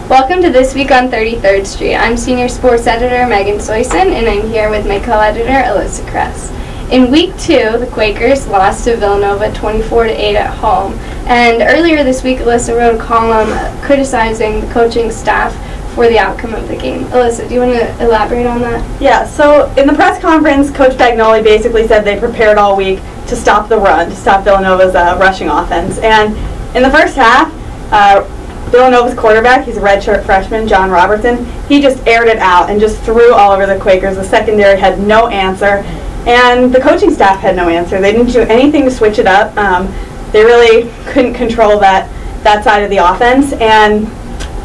Welcome to This Week on 33rd Street. I'm Senior Sports Editor Megan Soyson, and I'm here with my co-editor Alyssa Kress. In Week 2, the Quakers lost to Villanova 24-8 at home. And earlier this week, Alyssa wrote a column criticizing the coaching staff for the outcome of the game. Alyssa, do you want to elaborate on that? Yeah, so in the press conference, Coach Bagnoli basically said they prepared all week to stop the run, to stop Villanova's rushing offense. And in the first half, Villanova's quarterback, he's a redshirt freshman, John Robertson, he just aired it out and just threw all over the Quakers. The secondary had no answer, and the coaching staff had no answer. They didn't do anything to switch it up. They really couldn't control that side of the offense. And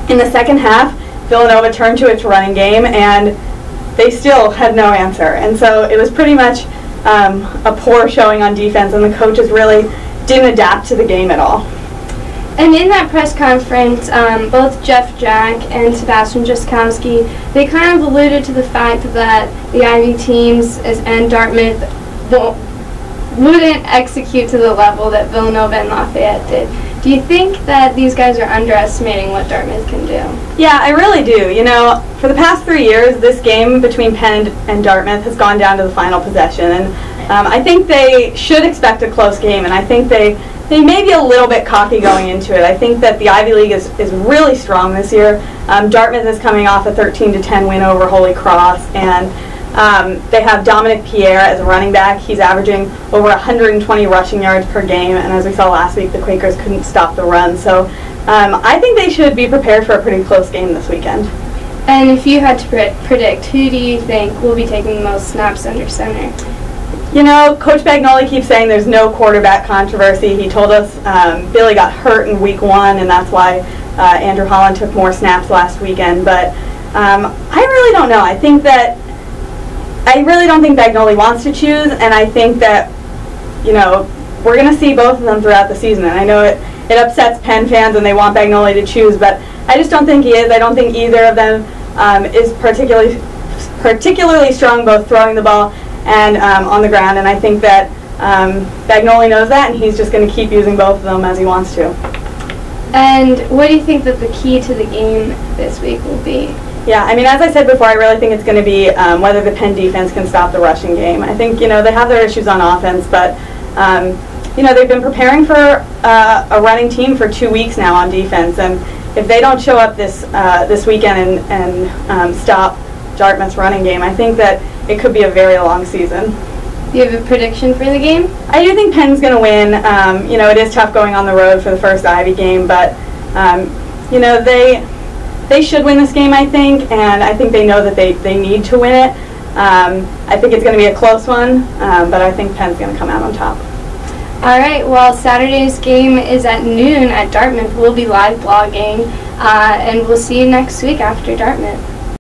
in the second half, Villanova turned to its running game, and they still had no answer. And so it was pretty much a poor showing on defense, and the coaches really didn't adapt to the game at all. And in that press conference, both Jeff Jack and Sebastian Jaskowski, they kind of alluded to the fact that the Ivy teams and Dartmouth wouldn't execute to the level that Villanova and Lafayette did. Do you think that these guys are underestimating what Dartmouth can do? Yeah, I really do. You know, for the past 3 years, this game between Penn and Dartmouth has gone down to the final possession. And I think they should expect a close game, and I think they may be a little bit cocky going into it. I think that the Ivy League is really strong this year. Dartmouth is coming off a 13-10 win over Holy Cross, and they have Dominic Pierre as a running back. He's averaging over 120 rushing yards per game, and as we saw last week, the Quakers couldn't stop the run. So I think they should be prepared for a pretty close game this weekend. And if you had to predict, who do you think will be taking the most snaps under center? You know, Coach Bagnoli keeps saying there's no quarterback controversy. He told us Billy got hurt in week 1, and that's why Andrew Holland took more snaps last weekend. But I really don't know. I really don't think Bagnoli wants to choose, and I think that, you know, we're going to see both of them throughout the season. And I know it upsets Penn fans and they want Bagnoli to choose, but I just don't think he is. I don't think either of them is particularly strong, both throwing the ball and on the ground, and I think that Bagnoli knows that, and he's just going to keep using both of them as he wants to. And what do you think that the key to the game this week will be? Yeah, I mean, as I said before, I really think it's going to be whether the Penn defense can stop the rushing game. I think, you know, they have their issues on offense, but, you know, they've been preparing for a running team for 2 weeks now on defense, and if they don't show up this weekend and stop Dartmouth's running game, I think that it could be a very long season. Do you have a prediction for the game? I do think Penn's going to win. You know, it is tough going on the road for the first Ivy game, but, you know, they should win this game, I think, and I think they know that they need to win it. I think it's going to be a close one, but I think Penn's going to come out on top. All right, well, Saturday's game is at noon at Dartmouth. We'll be live blogging, and we'll see you next week after Dartmouth.